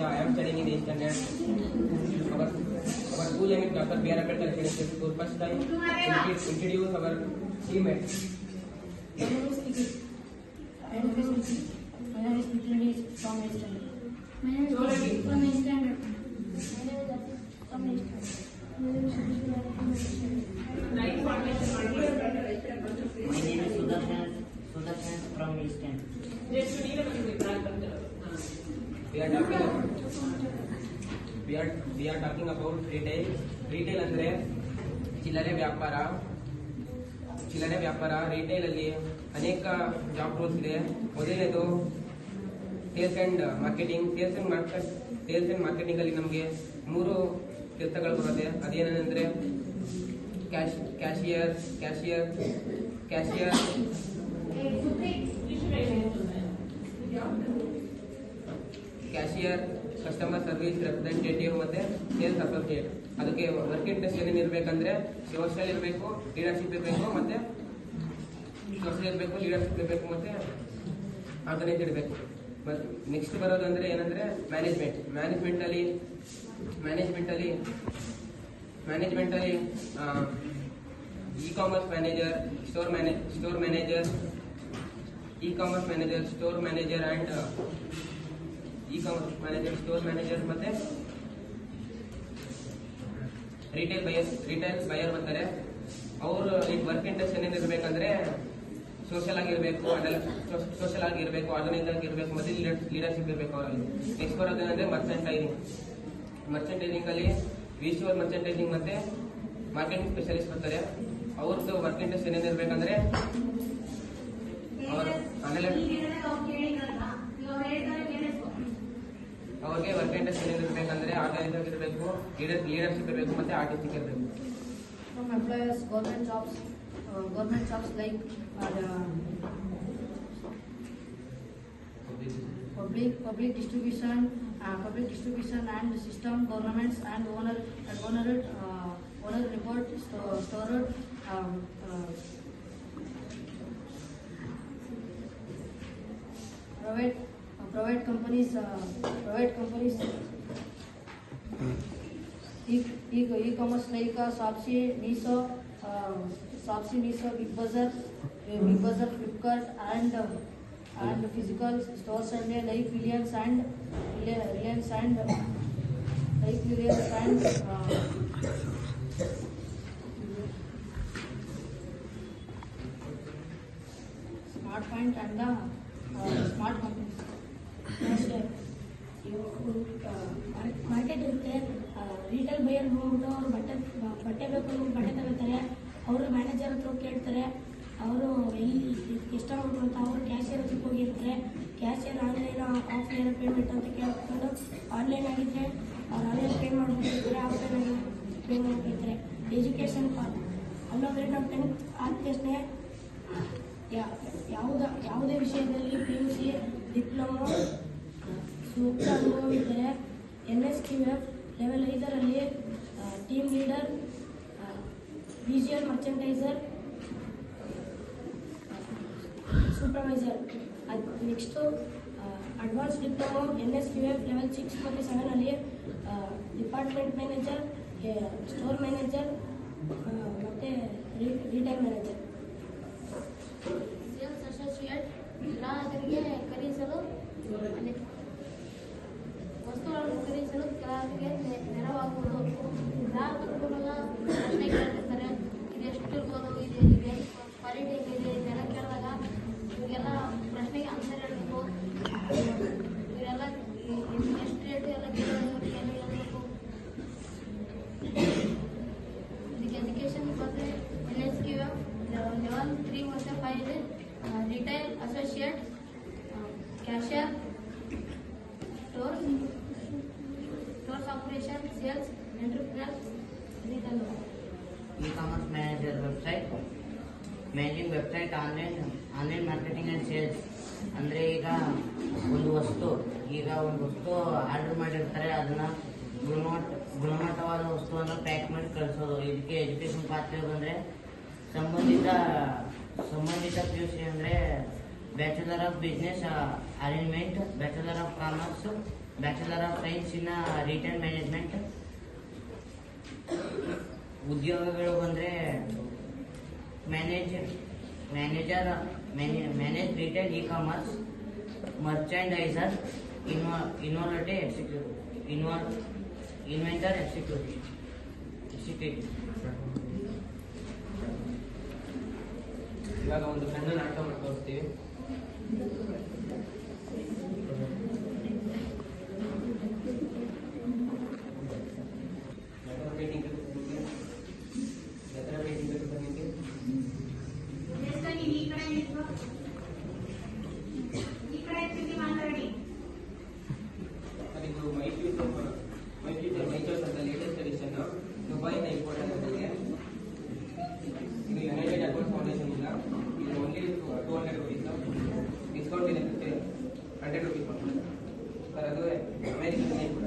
I am studying in 8th standard. Our school name is Dr. B.R. Ambedkar Academy School. First time introduce our teammates. My name is Nikki. My name is Nikki from 8th standard. My name is from 8th standard. My name is from 8th standard. My name is My name is Sudarshan from East End. We are talking about retail. Retail ಅಂದ್ರೆ ಚಿಲ್ಲರೆ ವ್ಯಾಪಾರ. Retail ಅಲ್ಲಿ ಅನೇಕ job rolls ಇದೆ. ಮೊದಲನೇದು sales and marketing. Sales and marketing ಅಲ್ಲಿ ನಮಗೆ 3 ಕೆಲಸಗಳು ಬರುತ್ತೆ. ಅದೇನಂದ್ರೆ ಕ್ಯಾಶಿಯರ್ ಕಸ್ಟಮರ್ ಸರ್ವಿಸ್ ರೆಪ್ರೆಸೆಂಟೇಟಿವ್ ಮತ್ತೆ ಸೇಲ್ಸ್ ಅಸೋಸಿಯೇಟ್. ಅದಕ್ಕೆ ವರ್ಕ್ ಇಂಟ್ರೆಸ್ಟ್ ಏನೇನು ಇರಬೇಕಂದ್ರೆ ಸೋಷಿಯಲ್ ಇರಬೇಕು, ಲೀಡರ್ಶಿಪ್ ಇರಬೇಕು, ಮತ್ತೆ ಸೋಷಿಯಲ್ ಇರಬೇಕು, ಲೀಡರ್ಶಿಪ್ ಇರಬೇಕು, ಮತ್ತೆ ಆರ್ಗನೈಸ್ ಇರಬೇಕು. ಮತ್ತೆ ನೆಕ್ಸ್ಟ್ ಬರೋದು ಅಂದ್ರೆ ಏನಂದ್ರೆ ಮ್ಯಾನೇಜ್ಮೆಂಟ್ ಅಲ್ಲಿ e-commerce manager, store manager and e-commerce store manager ಮತ್ತೆ ರಿಟೇಲ್ ಬಯರ್ ಬರ್ತಾರೆ. ಅವರು ಈಗ ವರ್ಕ್ ಇಂಟ್ರೆಸ್ಟ್ ಏನೇನು ಇರಬೇಕಂದ್ರೆ ಸೋಷಿಯಲ್ ಆಗಿರಬೇಕು, ಆರ್ಗನೈಸ್ ಆಗಿರಬೇಕು, ಮತ್ತೆ ಲೀಡರ್ಶಿಪ್ ಇರಬೇಕು ಅವರಲ್ಲಿ. ನೆಕ್ಸ್ಟ್ ಬರೋದೇನಂದ್ರೆ ಮರ್ಚೆಂಟೈಸಿಂಗ್ ಅಲ್ಲಿ ವಿಜುವಲ್ ಮರ್ಚೆಂಟೈಸಿಂಗ್ ಮತ್ತೆ ಮಾರ್ಕೆಟಿಂಗ್ ಸ್ಪೆಷಲಿಸ್ಟ್ ಬರ್ತಾರೆ. ಅವ್ರದ್ದು ವರ್ಕ್ ಇಂಟ್ರೆಸ್ಟ್ ಏನೇನು ಇರಬೇಕಂದ್ರೆ ಅವ್ರಿಗೆ ವರ್ಕ್ ಇಂಟ್ರೆಸ್ಟ್ ಏನೇನು ಇರಬೇಕಂದ್ರೆ ಆರ್ಗನೈಸ್ ಆಗಿರಬೇಕು, ಲೀಡರ್ಶಿಪ್ ಇರಬೇಕು, ಮತ್ತೆ ಆರ್ಟಿಸ್ಟಿಕ್ ಇರಬೇಕು. From employers, government jobs like public distribution and system, governments and owner report, storage, private companies. E-commerce like Shopsy, Miso, Big Bazaar, Flipkart, and physical stores and like Reliance and Smart Point and the smart companies. Market ಇರುತ್ತೆ. Retail buyer ಹೋಗ್ಬಿಟ್ಟು ಅವರು ಬಟ್ಟೆ ಬೇಕು ಬಟ್ಟೆ ತಗೋತಾರೆ. ಅವರು manager ಹತ್ರ ಕೇಳ್ತಾರೆ, ಅವರು ಎಲ್ಲಿ ಎಷ್ಟು ಅಮೌಂಟ್ ಅಂತ. ಅವರು ಕ್ಯಾಶಿಯರ್ ಹತ್ರಕ್ಕೆ ಹೋಗಿರ್ತಾರೆ. ಕ್ಯಾಶಿಯರ್ ಆನ್ಲೈನ್ ಆಫ್ಲೈನ್ ಪೇಮೆಂಟ್ ಅಂತ ಕೇಳ್ಕೊಂಡು ಆನ್ಲೈನ್ ಆಗಿದ್ದರೆ ಅವ್ರು ಆನ್ಲೈನ್ ಪೇ ಮಾಡ್ಬಿಟ್ಟಿರ್ತಾರೆ, ಆಫ್ಲೈನ್ ಆಗಿ ಪೇ ಮಾಡ್ಬಿಟ್ಟಿರ್ತಾರೆ. ಎಜುಕೇಷನ್ ಅಲ್ಲೋದ್ರೆ ನಾವು 10th ಆದ ತಕ್ಷಣ ಯಾವುದೇ ವಿಷಯದಲ್ಲಿ PUC ಡಿಪ್ಲೊಮೊ ಸೂಕ್ತ ಅನುಭವ ಇದ್ದರೆ NSQF ಲೆವೆಲ್ 5ರಲ್ಲಿ team leader, visual merchandiser, supervisor. Next advance diploma NSQF level 6 ಮತ್ತು 7ರಲ್ಲಿ ಡಿಪಾರ್ಟ್ಮೆಂಟ್ ಮ್ಯಾನೇಜರ್, ಸ್ಟೋರ್ ಮ್ಯಾನೇಜರ್ ಮತ್ತು ರಿಟೇಲ್ ಮ್ಯಾನೇಜರ್. ಸೇಲ್ಸ್ ಅಸೋಸಿಯೇಟ್ ಗ್ರಾಹಕರಿಗೆ ಖರೀದಿಸಲು ವಸ್ತುಗಳನ್ನು ಖರೀದಿಸಲು ಗ್ರಾಹಕರಿಗೆ ನೆರವಾಗುವುದು. ಗ್ರಾಹಕರು ಕೂಡ ಪ್ರಶ್ನೆ ಕೇಳ್ತಿರ್ತಾರೆ, ಇದು ಎಷ್ಟು ಇರ್ಬೋದು, ಇದು ಕ್ವಾಲಿಟಿ ಇದೆ, ಇದೆಲ್ಲ ಕೇಳಿದಾಗ ಇವಾಗೆಲ್ಲ ಪ್ರಶ್ನೆಗೆ ಆನ್ಸರ್ ಹೇಳಬೇಕು. ಇವರೆಲ್ಲ ಎಷ್ಟು ರೇಟು ಎಲ್ಲ ಕೇಳಬೇಕು. ಇದಕ್ಕೆ ಎಜುಕೇಷನ್ ಬಂದರೆ NSQF ಲೆವೆಲ್ 3 ಮತ್ತು 5 ಇದೆ. Retail associate, cashier, stores operation, sales, enterprise, retail. E-commerce manager website, managing website, online marketing and sales. ಅಂದರೆ ಈಗ ಒಂದು ವಸ್ತು ಆರ್ಡರ್ ಮಾಡಿರ್ತಾರೆ, ಅದನ್ನು ಗುಣಮಟ್ಟವಾದ ವಸ್ತುವನ್ನು ಪ್ಯಾಕ್ ಮಾಡಿ ಕಳಿಸೋದು. ಇದಕ್ಕೆ ಎಜುಕೇಷನ್ ಪಾತ್ರ ಬಂದರೆ ಸಂಬಂಧಿತ PUC ಅಂದರೆ bachelor of business arrangement, bachelor of commerce, bachelor of science in retail management. ಉದ್ಯೋಗಗಳು ಬಂದರೆ manage retail e commerce, merchandiser, inventory executive. ಇವಾಗ ಒಂದು ಸಣ್ಣ ನಾಟಕ ಮಾಡಿ ತೋರಿಸ್ತೀವಿ. ಮೈಕ್ರೋಸ್ ಅಂತ ಲೇಟೆಸ್ಟ್ ಎಡಿಷನ್ ದುಬೈನ ಇಂಪೋರ್ಟ್ ಆಗಿದೆ. ಇದು ಯುನೈಟೆಡ್ ಅಕೌಂಟ್ ಫೌಂಡೇಶನ್ ಇಲ್ಲ. ಇದು ಓನ್ಲಿ 200 rupees ಡಿಸ್ಕೌಂಟ್ ಇದೆ, 100 rupees ಸರ್. ಅದು ಅಮೇರಿಕನ್ ಕೂಡ